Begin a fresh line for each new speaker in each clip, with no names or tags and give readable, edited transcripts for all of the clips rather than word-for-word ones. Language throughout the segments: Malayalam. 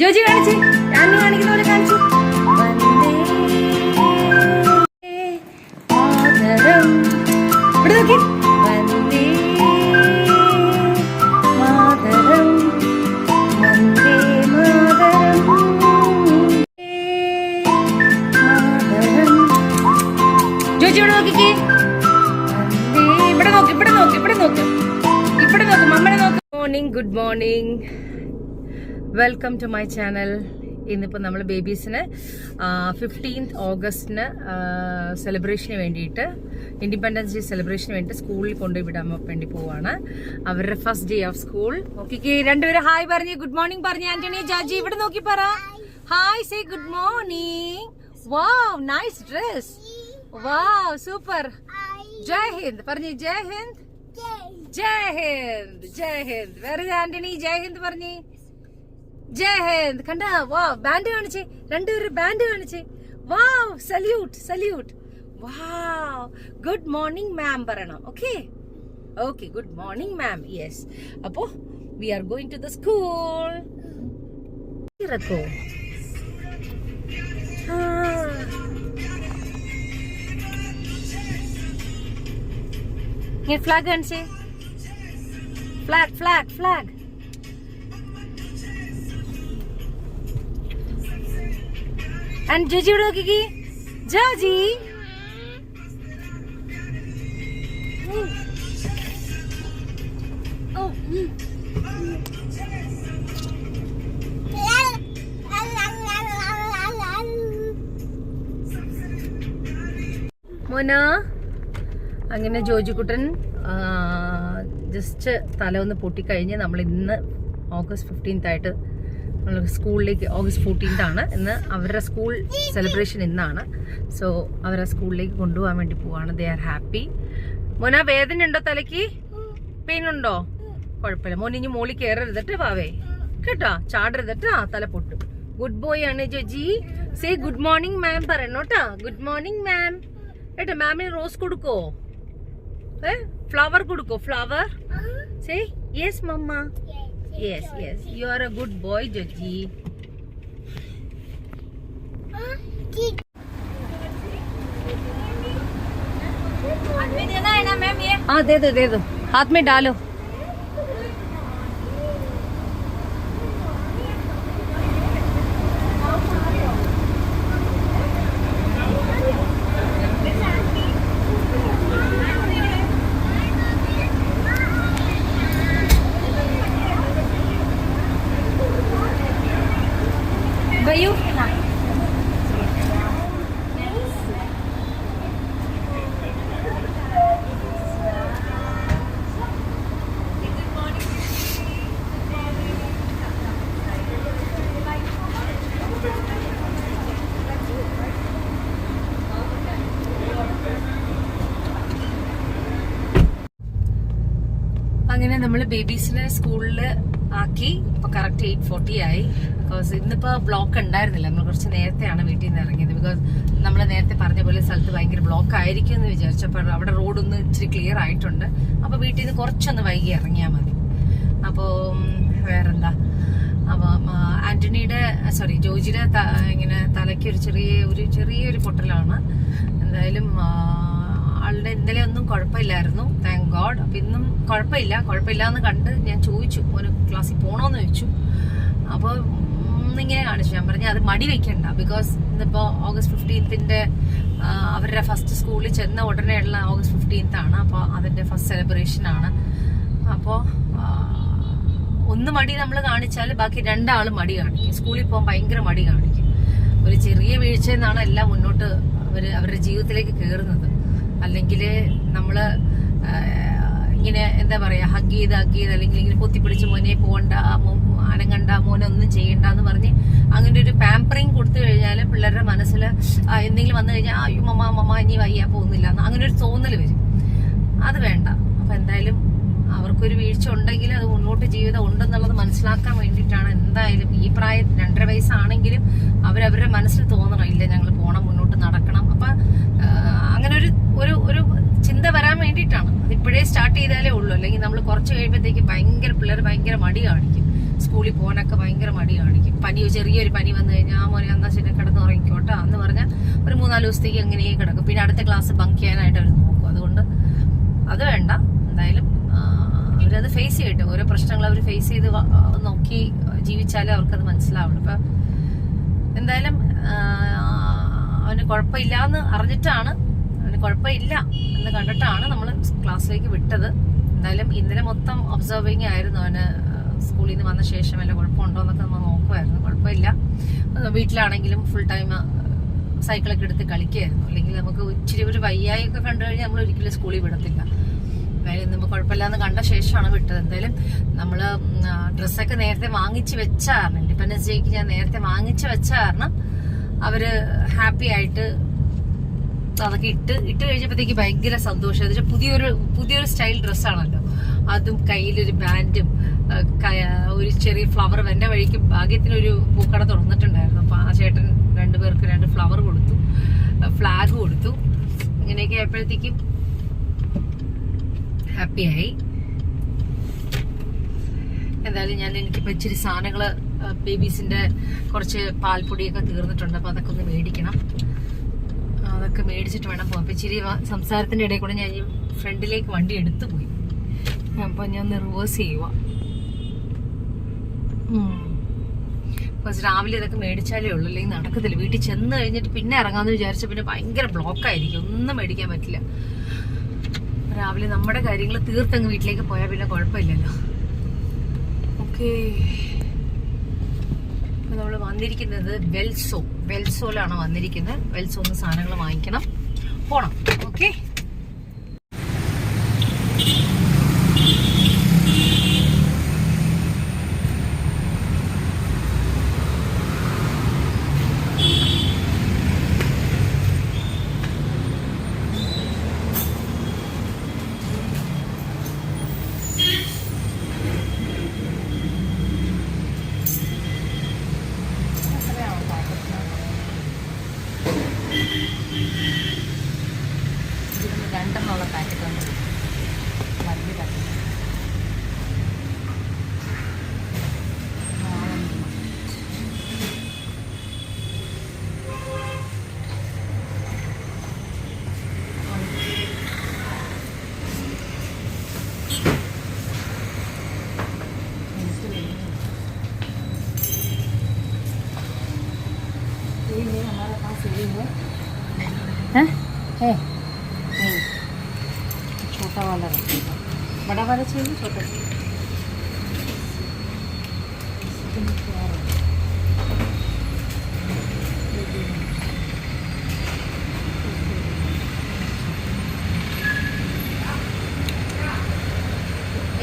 ജോജി കാണിച്ച് ഞാൻ കാണിക്കുന്ന പോലെ കാണിച്ചു. ഇവിടെ നോക്കി. വന്ദേ മാതരം വന്ദേ മാതരം മാതരം. ജോജി ഇവിടെ നോക്കിക്കേ. ഇവിടെ നോക്ക്, ഇവിടെ നോക്ക്, ഇവിടെ നോക്ക്, ഇവിടെ നോക്ക്, മമ്മനെ നോക്ക്. Morning, good morning, welcome to my channel. ഇന്നിപ്പോൾ നമ്മൾ ബേബീസിന് 15th ഓഗസ്റ്റിന് സെലിബ്രേഷന് വേണ്ടിയിട്ട്, ഇൻഡിപെൻഡൻസ് ഡേ സെലിബ്രേഷന് വേണ്ടി സ്കൂളിൽ കൊണ്ടുവിടാൻ വേണ്ടി പോവാണ്. അവരുടെ first day of school. Okay, രണ്ടുപേരും ഹായ് പറഞ്ഞ് ഗുഡ് മോർണിംഗ് പറഞ്ഞ്. ആന്റണി, ജാജി ഇവിടെ നോക്കി പറ ഹായ്, സേ ഗുഡ് മോർണിംഗ്. വാവ്, നൈസ് ഡ്രസ്. വാവ്, സൂപ്പർ. ജയ് ഹിന്ദ് പറഞ്ഞ്. ജയ് ഹിന്ദ്, ജയ് ഹിന്ദ്, ജയ് ഹിന്ദ്. വേറെ ആന്റണി ജയ് ഹിന്ദ് പറഞ്ഞ്. ജയ് ഹിന്ദ്. കണ്ട, വാവ്, ബാൻഡ് കാണിച്ചേ. രണ്ടുപേരും ബാൻഡ് കാണിച്ചേ. Wow, salute, salute. Wow, good morning ma'am പറയണം. Okay, okay, good morning ma'am. Yes. അപ്പോ we are going to the school. ഇറക്കോ. ഫ്ലാഗ് കാണിച്ചേ. Flag, flag, flag. And Joji ഇവിടെ നോക്കിക്കേ. ജോജി മോന. അങ്ങനെ ജോജിക്കുട്ടൻ ജസ്റ്റ് തല ഒന്ന് പൊട്ടിക്കഴിഞ്ഞ് നമ്മൾ ഇന്ന് ഓഗസ്റ്റ് 15th ആയിട്ട് നമ്മൾ സ്കൂളിലേക്ക്, ഓഗസ്റ്റ് 14th ആണ് ഇന്ന് അവരുടെ സ്കൂൾ സെലിബ്രേഷൻ ഇന്നാണ്. സോ അവരെ സ്കൂളിലേക്ക് കൊണ്ടുപോകാൻ വേണ്ടി പോവാണ്. They are happy. മോന, വേദന ഉണ്ടോ? തലയ്ക്ക് പെയിൻ ഉണ്ടോ? കുഴപ്പമില്ല മോൻ, ഇനി മോളിൽ കയറരുതട്ടെ പാവേ, കേട്ടോ, ചാടരുതട്ടാ, തല പൊട്ടും. ഗുഡ് ബോയ് ആണ് Joji. Say good morning ma'am പറയണോട്ടാ. Good morning ma'am. ഏട്ടാ, മാമിന് റോസ് കൊടുക്കോ? ഫ്ലവർ കൊടുക്കോ? Flower. Say yes mamma. Yes, yes. You are a good boy, Joji. हाथ में देना है ना मैम ये? हाँ, दे दो, दे दो. हाथ में डालो. गयू അങ്ങനെ നമ്മള് ബേബീസിനെ സ്കൂളില് ആക്കി. ഇപ്പൊ കറക്റ്റ് 8:40 ആയി. ബിക്കോസ് ഇന്നിപ്പോ ബ്ലോക്ക് ഉണ്ടായിരുന്നില്ല. നമ്മൾ കുറച്ച് നേരത്തെയാണ് വീട്ടിൽ നിന്ന് ഇറങ്ങിയത്. ബിക്കോസ് നമ്മൾ നേരത്തെ പറഞ്ഞ പോലെ സ്ഥലത്ത് ഭയങ്കര ബ്ലോക്ക് ആയിരിക്കും എന്ന് വിചാരിച്ചപ്പോൾ അവിടെ റോഡൊന്ന് ഇച്ചിരി ക്ലിയർ ആയിട്ടുണ്ട്. അപ്പൊ വീട്ടിൽ നിന്ന് കുറച്ചൊന്ന് വൈകി ഇറങ്ങിയാൽ മതി. അപ്പോ വേറെന്താ, അപ്പൊ ആന്റണിയുടെ ജോജിയുടെ ഇങ്ങനെ തലയ്ക്ക് ഒരു ചെറിയൊരു പൊട്ടലാണ്. എന്തായാലും ആളുടെ ഇന്നലെ ഒന്നും കുഴപ്പമില്ലായിരുന്നു, താങ്ക് ഗോഡ്. അപ്പൊ ഇന്നും കുഴപ്പമില്ല എന്ന് കണ്ട് ഞാൻ ചോദിച്ചു, ഒരു ക്ലാസ്സിൽ പോണോന്ന് ചോദിച്ചു. അപ്പൊ ഇങ്ങനെ കാണിച്ചു. ഞാൻ പറഞ്ഞു അത് മടി വെക്കണ്ട, ബിക്കോസ് ഇന്നിപ്പോ ഓഗസ്റ്റ് 15th അവരുടെ ഫസ്റ്റ് സ്കൂളിൽ ചെന്ന ഉടനെയുള്ള ഓഗസ്റ്റ് 15th ആണ്. അപ്പൊ അതിന്റെ ഫസ്റ്റ് സെലിബ്രേഷൻ ആണ്. അപ്പോ ഒന്ന് മടി നമ്മൾ കാണിച്ചാൽ ബാക്കി രണ്ടാളും മടി കാണിക്കും. സ്കൂളിൽ പോകാൻ ഭയങ്കര മടി കാണിക്കും. ഒരു ചെറിയ വീഴ്ചയിൽ നിന്നാണ് എല്ലാം മുന്നോട്ട് അവരുടെ ജീവിതത്തിലേക്ക് കയറുന്നത്. അല്ലെങ്കിൽ നമ്മള് ഇങ്ങനെ എന്താ പറയാ, ഹഗ് ചെയ്ത് അല്ലെങ്കിൽ ഇങ്ങനെ പൊത്തിപ്പിടിച്ച് മോനെ പോകണ്ട, അനങ്ങണ്ട, മോനെ ഒന്നും ചെയ്യണ്ട എന്ന് പറഞ്ഞ് അങ്ങനെ ഒരു പാമ്പറിങ് കൊടുത്തു കഴിഞ്ഞാൽ പിള്ളേരുടെ മനസ്സിൽ എന്തെങ്കിലും വന്നു കഴിഞ്ഞാൽ അയ്യോ മമ്മ ഇനി വയ്യ പോകുന്നില്ല അങ്ങനെ ഒരു തോന്നൽ വരും. അത് വേണ്ട. അപ്പൊ എന്തായാലും അവർക്കൊരു വീഴ്ച ഉണ്ടെങ്കിൽ അത് മുന്നോട്ട് ജീവിതം ഉണ്ടെന്നുള്ളത് മനസ്സിലാക്കാൻ വേണ്ടിയിട്ടാണ്. എന്തായാലും ഈ പ്രായം 2.5 വയസ്സാണെങ്കിലും അവരവരുടെ മനസ്സിൽ തോന്നണം, ഇല്ല ഞങ്ങൾ പോണം, മുന്നോട്ട് നടക്കണം. അപ്പൊ അങ്ങനെ ഒരു ചിന്ത വരാൻ വേണ്ടിയിട്ടാണ്. അതിപ്പോഴേ സ്റ്റാർട്ട് ചെയ്താലേ ഉള്ളൂ. അല്ലെങ്കിൽ നമ്മൾ കുറച്ച് കഴിയുമ്പോഴത്തേക്ക് പിള്ളേർ ഭയങ്കര മടി കാണിക്കും. സ്കൂളിൽ പോകാനൊക്കെ ഭയങ്കര മടി കാണിക്കും. ചെറിയൊരു പനി വന്നു കഴിഞ്ഞാൽ മോനെ എന്നാ ശരി കിടന്ന് ഉറങ്ങിക്കോട്ടെ എന്ന് പറഞ്ഞാൽ ഒരു 3-4 ദിവസത്തേക്ക് എങ്ങനെയും കിടക്കും. പിന്നെ അടുത്ത ക്ലാസ് ബങ്ക് ചെയ്യാനായിട്ട് അവർ നോക്കും. അതുകൊണ്ട് അത് വേണ്ട. എന്തായാലും അവരത് ഫേസ് ചെയ്യട്ടെ. ഓരോ പ്രശ്നങ്ങൾ അവർ ഫേസ് ചെയ്ത് നോക്കി ജീവിച്ചാലേ അവർക്കത് മനസ്സിലാവുള്ളൂ. അപ്പം എന്തായാലും അവന് കുഴപ്പമില്ല എന്ന് അറിഞ്ഞിട്ടാണ്, അവന് കുഴപ്പമില്ല എന്ന് കണ്ടിട്ടാണ് നമ്മൾ ക്ലാസ്സിലേക്ക് വിട്ടത്. എന്തായാലും ഇന്നലെ മൊത്തം ഒബ്സർവിങ് ആയിരുന്നു. അവന് സ്കൂളിൽ നിന്ന് വന്ന ശേഷം വല്ല കുഴപ്പമുണ്ടോ എന്നൊക്കെ നമ്മൾ നോക്കുമായിരുന്നു. കുഴപ്പമില്ല. വീട്ടിലാണെങ്കിലും ഫുൾ ടൈം സൈക്കിളൊക്കെ എടുത്ത് കളിക്കുകയായിരുന്നു. അല്ലെങ്കിൽ നമുക്ക് ഇച്ചിരി ഒരു വയ്യായൊക്കെ കണ്ടു കഴിഞ്ഞാൽ നമ്മൾ ഒരിക്കലും സ്കൂളിൽ വിടത്തില്ല. എന്തായാലും നമ്മൾ കുഴപ്പമില്ലാന്ന് കണ്ട ശേഷമാണ് വിട്ടത്. എന്തായാലും നമ്മൾ ഡ്രസ്സൊക്കെ നേരത്തെ വാങ്ങിച്ച് വെച്ച കാരണം, ഇൻഡിപെൻഡൻസ് ഡേക്ക് ഞാൻ നേരത്തെ വാങ്ങിച്ച് വെച്ച കാരണം അവര് ഹാപ്പി ആയിട്ട് അതൊക്കെ ഇട്ട് കഴിഞ്ഞപ്പോഴത്തേക്ക് ഭയങ്കര സന്തോഷം. എന്ന് വെച്ചാൽ പുതിയൊരു സ്റ്റൈൽ ഡ്രസ്സാണല്ലോ. അതും കയ്യിലൊരു ബാൻഡും ഒരു ചെറിയ ഫ്ലവർ. എൻ്റെ വഴിക്ക് ഭാഗ്യത്തിനൊരു പൂക്കട തുറന്നിട്ടുണ്ടായിരുന്നു. അപ്പൊ ആ ചേട്ടൻ 2 പേർക്ക് 2 ഫ്ലവർ കൊടുത്തു, ഫ്ലാഗ് കൊടുത്തു. ഇങ്ങനെയൊക്കെ ആയപ്പോഴത്തേക്കും ഹാപ്പിയായി. എന്തായാലും എനിക്കിപ്പോ ഇച്ചിരി സാധനങ്ങള്, ബേബീസിന്റെ കുറച്ച് പാൽപ്പൊടിയൊക്കെ തീർന്നിട്ടുണ്ട്. അപ്പൊ അതൊക്കെ ഒന്ന് മേടിക്കണം. അതൊക്കെ മേടിച്ചിട്ട് വേണം പോകാൻ. അപ്പൊ ഇച്ചിരി സംസാരത്തിന്റെ ഇടയിൽ കൂടെ ഞാൻ ഫ്രണ്ടിലേക്ക് വണ്ടി എടുത്തു പോയി. അപ്പൊ ഞാൻ ഒന്ന് റിവേഴ്സ് ചെയ്യുക. രാവിലെ ഇതൊക്കെ മേടിച്ചാലേ ഉള്ളൂ, അല്ലെങ്കിൽ നടക്കത്തില്ല. വീട്ടിൽ ചെന്ന് കഴിഞ്ഞിട്ട് പിന്നെ ഇറങ്ങാന്ന് വിചാരിച്ച പിന്നെ ഭയങ്കര ബ്ലോക്കായിരിക്കും, ഒന്നും മേടിക്കാൻ പറ്റില്ല. രാവിലെ നമ്മുടെ കാര്യങ്ങൾ തീർത്തങ്ങ് വീട്ടിലേക്ക് പോയാൽ പിന്നെ കുഴപ്പമില്ലല്ലോ. ഓക്കെ, നമ്മൾ വന്നിരിക്കുന്നത് വെൽസോയിലാണ് വന്നിരിക്കുന്നത്. വെൽസോന്ന് സാധനങ്ങൾ വാങ്ങിക്കണം, പോണം. ഓക്കെ, രണ്ടെണ്ണമുള്ള പാക്കറ്റ് ഉണ്ട്, വലിയ പാക്കറ്റ്. हमारे पास है छोटा वाला रखिएगा, बड़ा वाला चाहिए, छोटा चाहिए।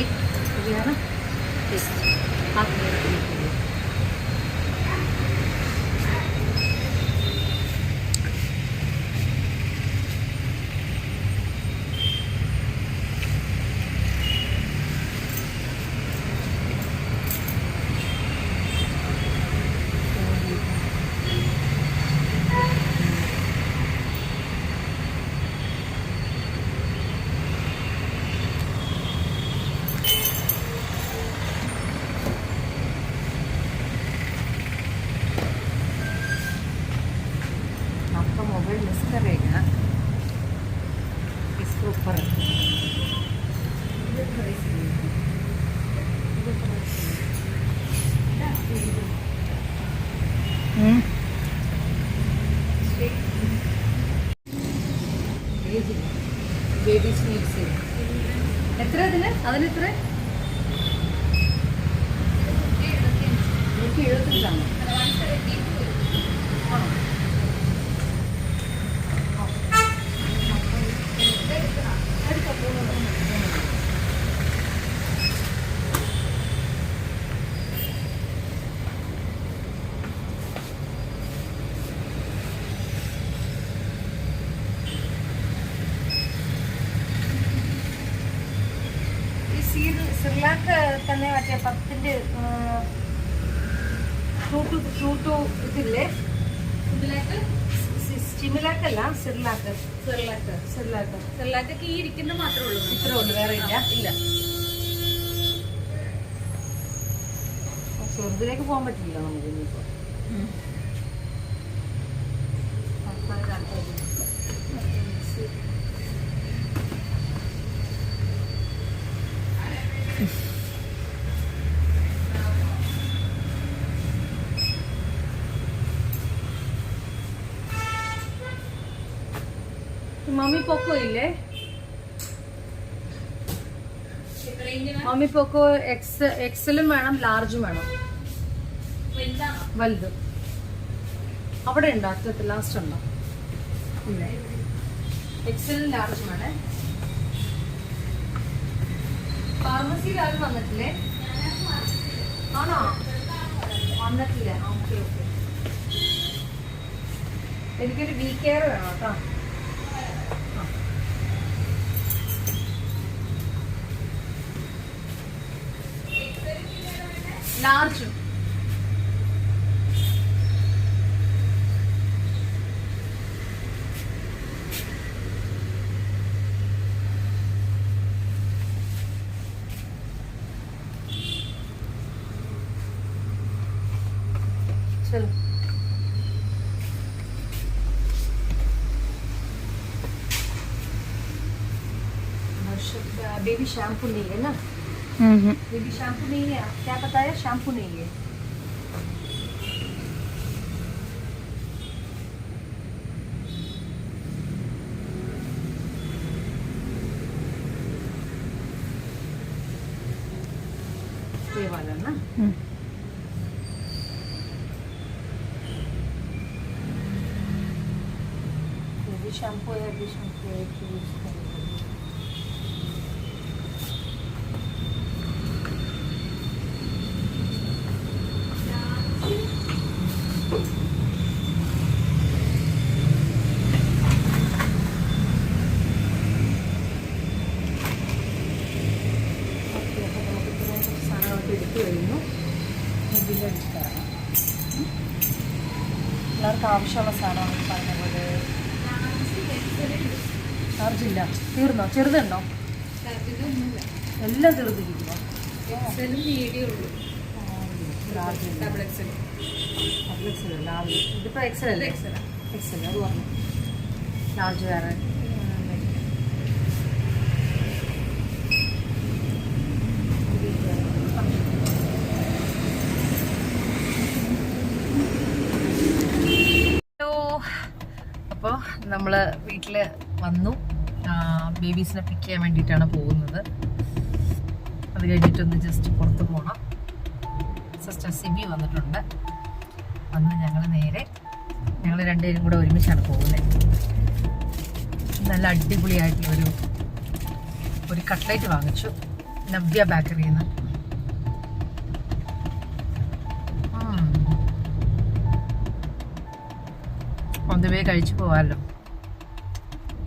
एक ना हाथ में रखने के लिए। मोबाइल मिस करेगा, इसके ऊपर बेबी स्नीक्स എത്ര അതിന് എത്ര 175 ആണോ? സിർലാക്ക് തന്നെ മറ്റേ 10ന്റെ ഫ്രൂട്ടു ഇതില്ലേ, സ്റ്റിമുലാക്കല്ല, സിർലാക്ക് ഈ ഇരിക്കുന്ന മാത്രമേ ഉള്ളൂ, ഇത്രേ ഉള്ളൂ, വേറെ ഇല്ല. ചെറുതിലേക്ക് പോകാൻ പറ്റില്ല നമുക്ക് ഇനിയിപ്പോൾ. മമ്മി പൊക്കോ ഇല്ലേ? മമ്മി പൊക്കോ എക്സലും വേണം, ലാർജും വേണം. വലുത് അവിടെ ഉണ്ടോ? അറ്റത്ത് ലാസ്റ്റ് ഉണ്ടോ? എക്സലും ലാർജും വേണേ. ഫാർമസിയിൽ ആരും വന്നിട്ടില്ലേ? ആണോ? വന്നിട്ടില്ല. Okay okay. എനിക്കൊരു വി കെയർ വേണം കേട്ടോ. ലാർജും. चलो बेबी शैम्पू नहीं है ना? बेबी शैम्पू नहीं है. क्या बताया? शैम्पू नहीं है. ये वाला ना? बेबी शैम्पू है, बेबी शैम्पू है. എല്ലാവർക്കും ആവശ്യമുള്ള സാധനമാണ് പറഞ്ഞ പോലെ. ചാർജില്ല. തീർന്നോ? ചെറുതുണ്ടോ? എല്ലാം തീർന്നിരിക്കുമോ? ഇതിപ്പോ എക്സൽ അല്ലേ? എക്സൽ അത് പറഞ്ഞു. ലാർജ് വേറെ. അപ്പോൾ നമ്മൾ വീട്ടിൽ വന്നു. ബേബീസിനെ പിക്ക് ചെയ്യാൻ വേണ്ടിയിട്ടാണ് പോകുന്നത്. അത് കഴിഞ്ഞിട്ടൊന്ന് ജസ്റ്റ് പുറത്ത് പോകണം. സിസ്റ്റർ സിബി വന്നിട്ടുണ്ട്. വന്ന് ഞങ്ങൾ രണ്ടുപേരും കൂടെ ഒരുമിച്ചാണ് പോകുന്നത്. നല്ല അടിപൊളിയായിട്ടുള്ള ഒരു കട്ട്ലേറ്റ് വാങ്ങിച്ചു നവ്യ ബേക്കറിയിൽ നിന്ന്. പൊതുവേ കഴിച്ചു പോവാമല്ലോ.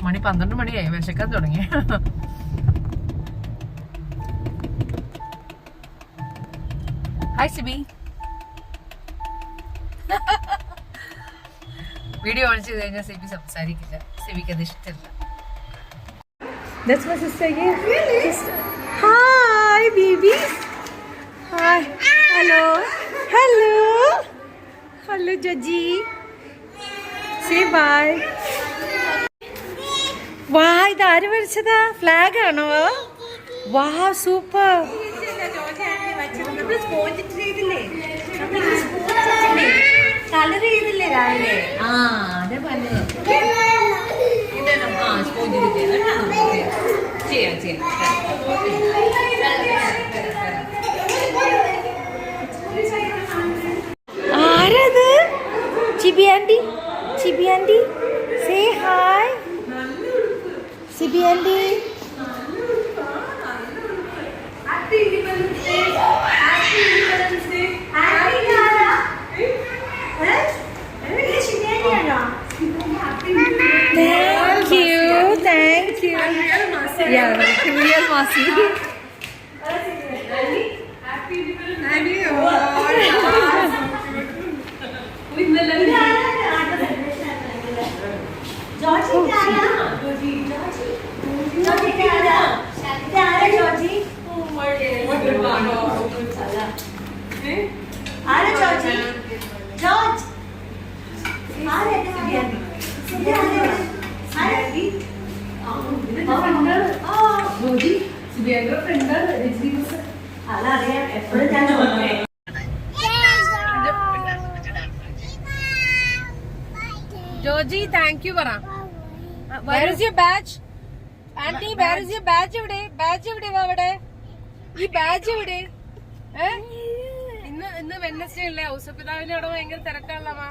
മണി 12 മണിയായി. വിശക്കാൻ തുടങ്ങി. ഹായ് സിബി. വീഡിയോ ഓൺ ചെയ്ത് കഴിഞ്ഞാൽ സിബി സംസാരിക്കില്ല. സിബിക്ക് അത് ഇഷ്ടമല്ല. That's my sister here. Really? Hi babies. Hi. Hello. Hello. Hello Joji. Say bye. വാ, ഇതാര് വരച്ചതാ? ഫ്ലാഗ് ആണോ? വാ, സൂപ്പർ. കളർ ചെയ്തില്ലേ രാവിലെ? ആ, അതെ പറഞ്ഞത്. സ്പോഞ്ച് ചെയ്യാം. ആരത്? Chibi aunty. Say hi. Sibi Andy. Happy Independence Day. Happy Independence Day. Happy Nara. Thank you. Yeah, real Masi. Happy Independence Day.
അതറിയാം, എപ്പോഴും ഞാൻ നോക്കേ.
ജോജി താങ്ക് യു പറ. Where is your badge? Aunty, where is your badge? എവിടെ ബാഡ്ജ്? എവിടെ അവിടെ ഈ ബാഡ്ജ് എവിടെ? ഇന്ന് വെഡ്നെസ്ഡേ അല്ലേ? ഔസപിതാവിന്റെ അവിടെ ഭയങ്കര തിരക്കാണല്ലോ.